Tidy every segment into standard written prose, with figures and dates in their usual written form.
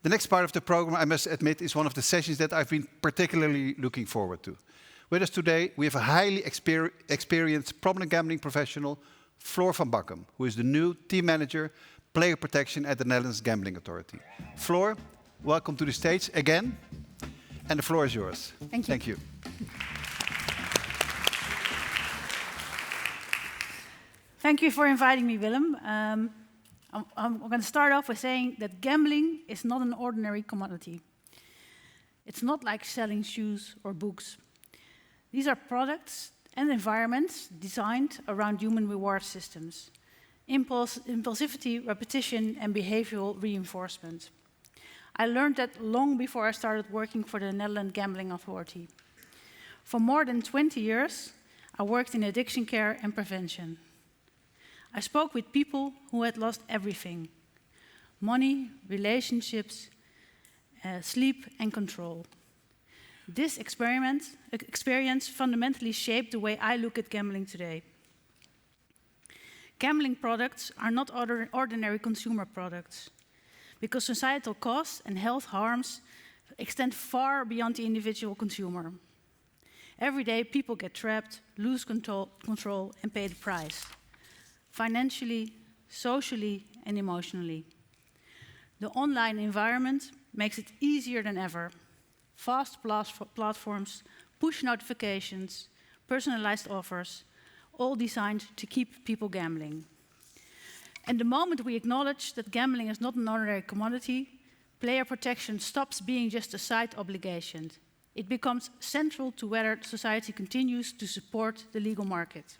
The next part of the program, I must admit, is one of the sessions that I've been particularly looking forward to. With us today, we have a highly experienced problem gambling professional, Floor van Bakkum, who is the new team manager, player protection at the Netherlands Gambling Authority. Floor, welcome to the stage again, and the floor is yours. Thank you. Thank you. Thank you for inviting me, Willem. I'm going to start off with saying that gambling is not an ordinary commodity. It's not like selling shoes or books. These are products and environments designed around human reward systems, impulsivity, repetition, and behavioral reinforcement. I learned that long before I started working for the Netherlands Gambling Authority. For more than 20 years, I worked in addiction care and prevention. I spoke with people who had lost everything: money, relationships, sleep, and control. This experience fundamentally shaped the way I look at gambling today. Gambling products are not ordinary consumer products, because societal costs and health harms extend far beyond the individual consumer. Every day, people get trapped, lose control, and pay the price, financially, socially, and emotionally. The online environment makes it easier than ever. Fast platforms, push notifications, personalized offers, all designed to keep people gambling. And the moment we acknowledge that gambling is not an ordinary commodity, player protection stops being just a side obligation. It becomes central to whether society continues to support the legal market.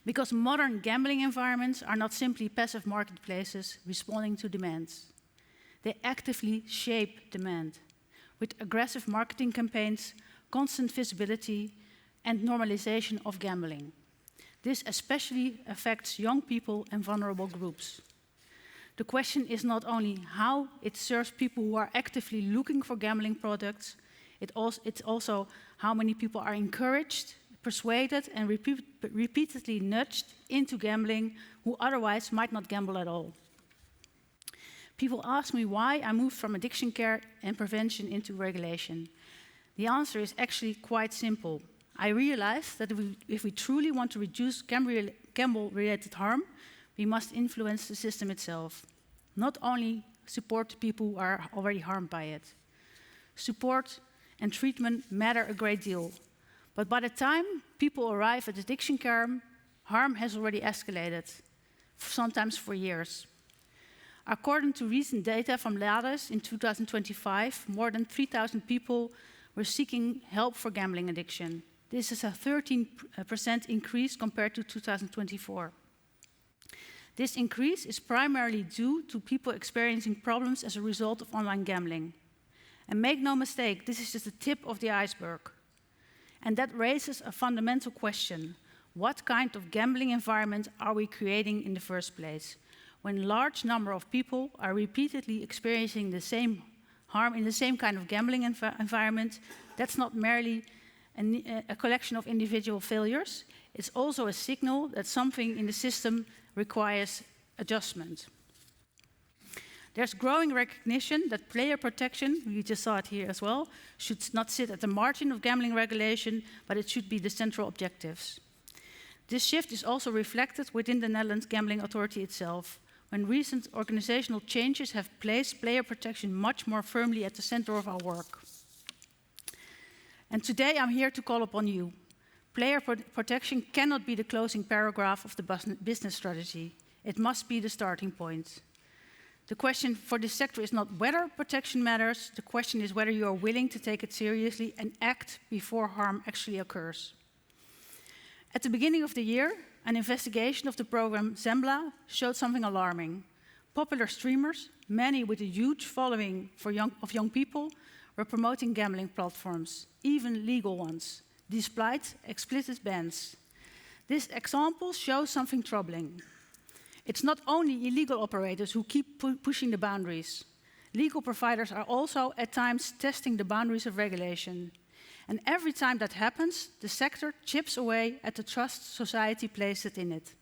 Because modern gambling environments are not simply passive marketplaces responding to demands. They actively shape demand, with aggressive marketing campaigns, constant visibility, and normalization of gambling. This especially affects young people and vulnerable groups. The question is not only how it serves people who are actively looking for gambling products, it's also how many people are encouraged, persuaded, and repeatedly nudged into gambling who otherwise might not gamble at all. People ask me why I moved from addiction care and prevention into regulation. The answer is actually quite simple. I realized that if we truly want to reduce gamble-related harm, we must influence the system itself, not only support the people who are already harmed by it. Support and treatment matter a great deal, but by the time people arrive at addiction care, harm has already escalated, sometimes for years. According to recent data from LADES in 2025, more than 3,000 people were seeking help for gambling addiction. This is a 13% increase compared to 2024. This increase is primarily due to people experiencing problems as a result of online gambling. And make no mistake, this is just the tip of the iceberg. And that raises a fundamental question. What kind of gambling environment are we creating in the first place? When a large number of people are repeatedly experiencing the same harm in the same kind of gambling environment, that's not merely a collection of individual failures. It's also a signal that something in the system requires adjustment. There's growing recognition that player protection, we just saw it here as well, should not sit at the margin of gambling regulation, but it should be the central objectives. This shift is also reflected within the Netherlands Gambling Authority itself, when recent organizational changes have placed player protection much more firmly at the center of our work. And today I'm here to call upon you. Player protection cannot be the closing paragraph of the business strategy. It must be the starting point. The question for this sector is not whether protection matters, the question is whether you are willing to take it seriously and act before harm actually occurs. At the beginning of the year, an investigation of the program Zembla showed something alarming. Popular streamers, many with a huge following of young people, were promoting gambling platforms, even legal ones, despite explicit bans. This example shows something troubling. It's not only illegal operators who keep pushing the boundaries. Legal providers are also at times testing the boundaries of regulation. And every time that happens, the sector chips away at the trust society places in it.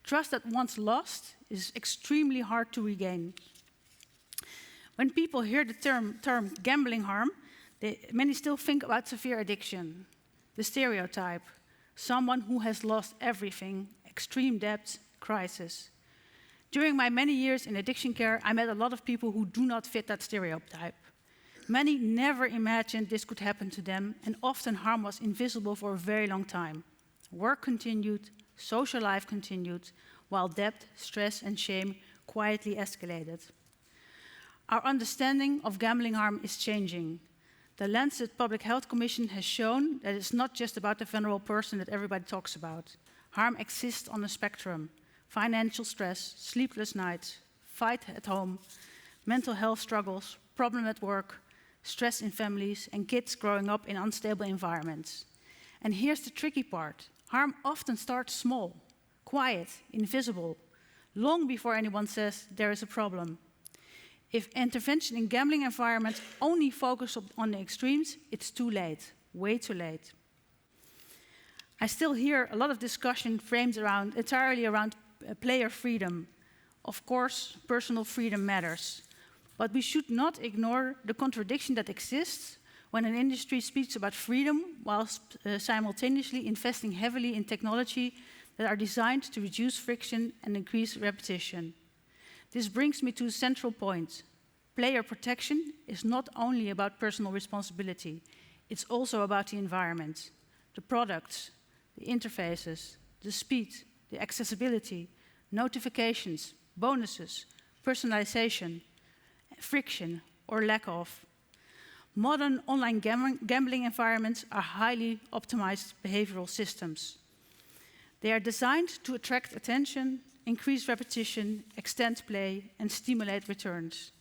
Trust that once lost is extremely hard to regain. When people hear the term gambling harm, many still think about severe addiction. The stereotype, someone who has lost everything, extreme debt, crisis. During my many years in addiction care, I met a lot of people who do not fit that stereotype. Many never imagined this could happen to them, and often harm was invisible for a very long time. Work continued, social life continued, while debt, stress, and shame quietly escalated. Our understanding of gambling harm is changing. The Lancet Public Health Commission has shown that it's not just about the vulnerable person that everybody talks about. Harm exists on a spectrum. Financial stress, sleepless nights, fight at home, mental health struggles, problem at work, stress in families, and kids growing up in unstable environments. And here's the tricky part. Harm often starts small, quiet, invisible, long before anyone says there is a problem. If intervention in gambling environments only focus on the extremes, it's too late, way too late. I still hear a lot of discussion framed entirely around player freedom. Of course, personal freedom matters. But we should not ignore the contradiction that exists when an industry speaks about freedom whilst simultaneously investing heavily in technology that are designed to reduce friction and increase repetition. This brings me to a central point. Player protection is not only about personal responsibility, it's also about the environment, the products, the interfaces, the speed, the accessibility, notifications, bonuses, personalization, friction, or lack of. Modern online gambling environments are highly optimized behavioral systems. They are designed to attract attention, increase repetition, extend play, and stimulate returns.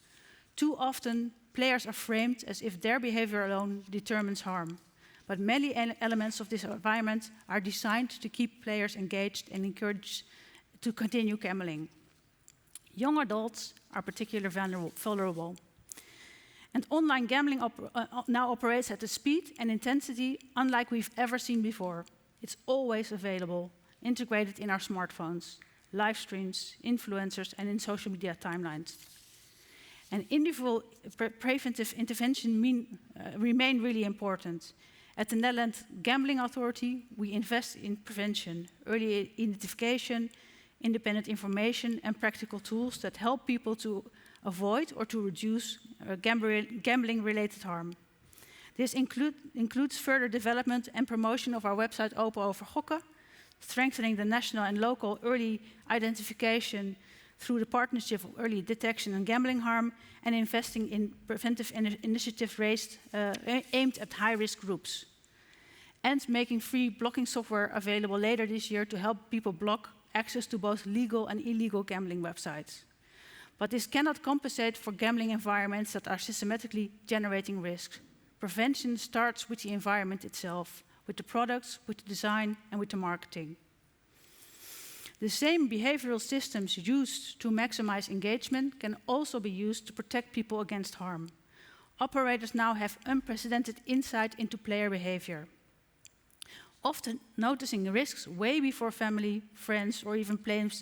Too often, players are framed as if their behavior alone determines harm. But many elements of this environment are designed to keep players engaged and encouraged to continue gambling. Young adults are particularly vulnerable. And online gambling now operates at a speed and intensity unlike we've ever seen before. It's always available, integrated in our smartphones, live streams, influencers, and in social media timelines. And individual preventive intervention remain really important. At the Netherlands Gambling Authority, we invest in prevention, early identification, independent information, and practical tools that help people to avoid or to reduce gambling-related harm. This includes further development and promotion of our website Open over Gokken, strengthening the national and local early identification through the partnership of early detection and gambling harm, and investing in preventive initiatives aimed at high-risk groups. And making free blocking software available later this year to help people block access to both legal and illegal gambling websites. But this cannot compensate for gambling environments that are systematically generating risks. Prevention starts with the environment itself, with the products, with the design, and with the marketing. The same behavioral systems used to maximize engagement can also be used to protect people against harm. Operators now have unprecedented insight into player behavior, often noticing risks way before family, friends, or even players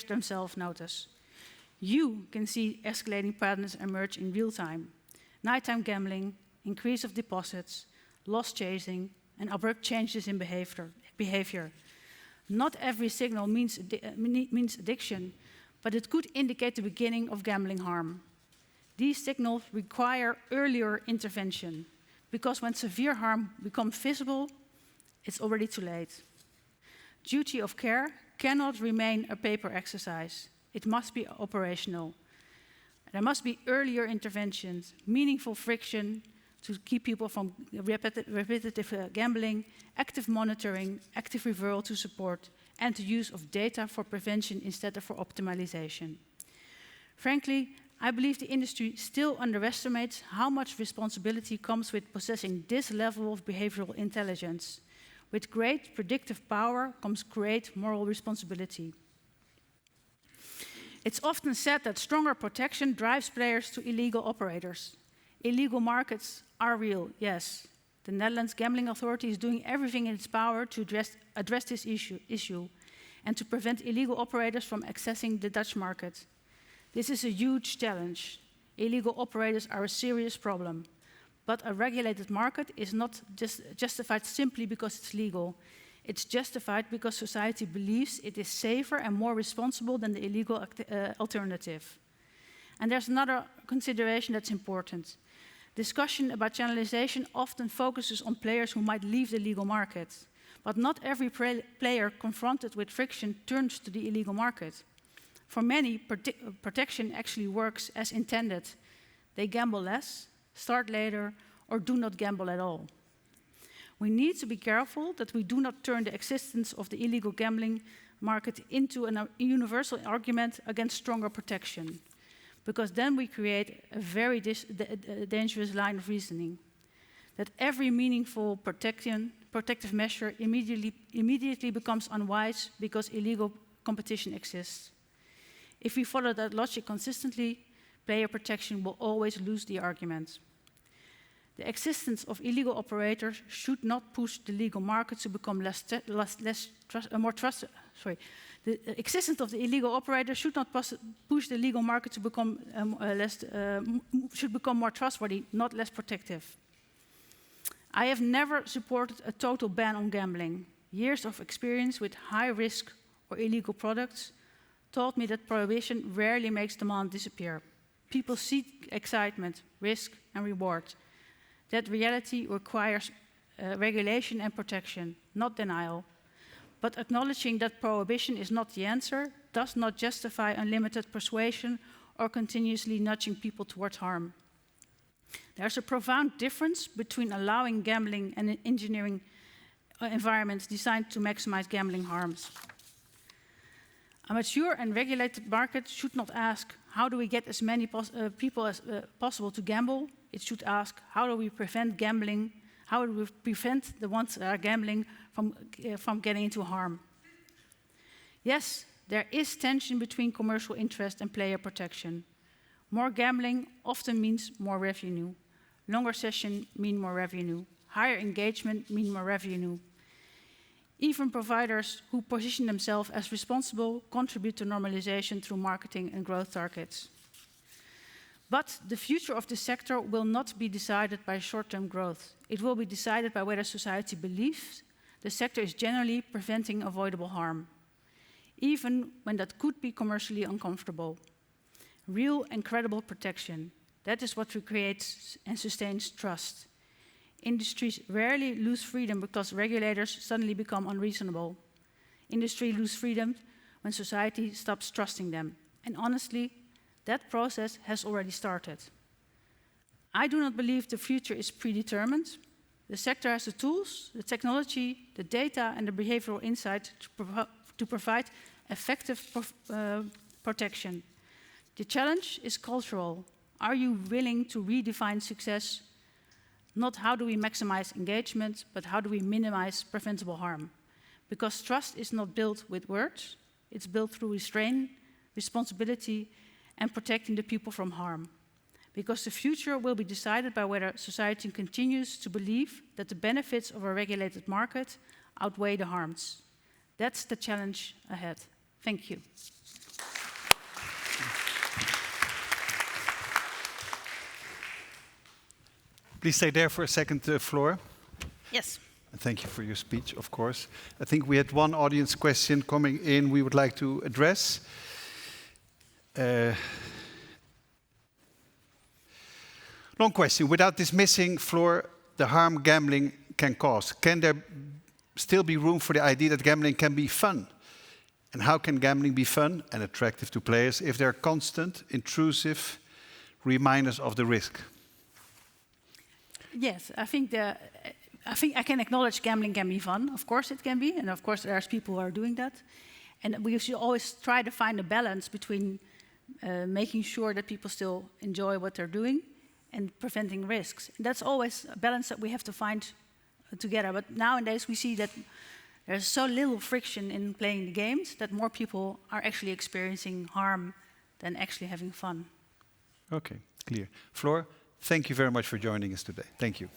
themselves notice. You can see escalating patterns emerge in real time. Nighttime gambling, increase of deposits, loss chasing, and abrupt changes in behavior. Not every signal means addiction, but it could indicate the beginning of gambling harm. These signals require earlier intervention, because when severe harm becomes visible, it's already too late. Duty of care cannot remain a paper exercise. It must be operational. There must be earlier interventions, meaningful friction to keep people from repetitive gambling, active monitoring, active referral to support, and the use of data for prevention instead of for optimization. Frankly, I believe the industry still underestimates how much responsibility comes with possessing this level of behavioral intelligence. With great predictive power comes great moral responsibility. It's often said that stronger protection drives players to illegal operators. Illegal markets are real, yes. The Netherlands Gambling Authority is doing everything in its power to address this issue and to prevent illegal operators from accessing the Dutch market. This is a huge challenge. Illegal operators are a serious problem. But a regulated market is not just justified simply because it's legal. It's justified because society believes it is safer and more responsible than the illegal alternative. And there's another consideration that's important. Discussion about channelization often focuses on players who might leave the legal market. But not every player confronted with friction turns to the illegal market. For many, protection actually works as intended. They gamble less, start later, or do not gamble at all. We need to be careful that we do not turn the existence of the illegal gambling market into a universal argument against stronger protection, because then we create a very dangerous line of reasoning, that every meaningful protective measure immediately becomes unwise because illegal competition exists. If we follow that logic consistently, player protection will always lose the argument. The existence of illegal operators should not push the legal market to become more trusted. The existence of the illegal operators should not push the legal market to become should become more trustworthy, not less protective. I have never supported a total ban on gambling. Years of experience with high risk or illegal products taught me that prohibition rarely makes demand disappear. People seek excitement, risk, and reward. That reality requires regulation and protection, not denial. But acknowledging that prohibition is not the answer does not justify unlimited persuasion or continuously nudging people towards harm. There's a profound difference between allowing gambling and engineering environments designed to maximize gambling harms. A mature and regulated market should not ask, how do we get as many people as possible to gamble? It should ask, how do we prevent gambling? How do we prevent the ones that are gambling from getting into harm? Yes, there is tension between commercial interest and player protection. More gambling often means more revenue. Longer sessions mean more revenue. Higher engagement mean more revenue. Even providers who position themselves as responsible contribute to normalization through marketing and growth targets. But the future of this sector will not be decided by short-term growth. It will be decided by whether society believes the sector is generally preventing avoidable harm, even when that could be commercially uncomfortable. Real and credible protection, that is what recreates and sustains trust. Industries rarely lose freedom because regulators suddenly become unreasonable. Industry loses freedom when society stops trusting them. And honestly, that process has already started. I do not believe the future is predetermined. The sector has the tools, the technology, the data, and the behavioral insight to provide effective protection. The challenge is cultural. Are you willing to redefine success? Not how do we maximize engagement, but how do we minimize preventable harm? Because trust is not built with words, it's built through restraint, responsibility, and protecting the people from harm. Because the future will be decided by whether society continues to believe that the benefits of a regulated market outweigh the harms. That's the challenge ahead. Thank you. Please stay there for a second, Floor. Yes. And thank you for your speech, of course. I think we had one audience question coming in we would like to address. Long question. Without dismissing, Floor, the harm gambling can cause, can there still be room for the idea that gambling can be fun? And how can gambling be fun and attractive to players if there are constant, intrusive reminders of the risk? Yes, I think I can acknowledge gambling can be fun. Of course it can be, and of course there's people who are doing that. And we should always try to find a balance between making sure that people still enjoy what they're doing and preventing risks. And that's always a balance that we have to find together. But nowadays we see that there's so little friction in playing the games that more people are actually experiencing harm than actually having fun. Okay, clear. Floor, thank you very much for joining us today. Thank you.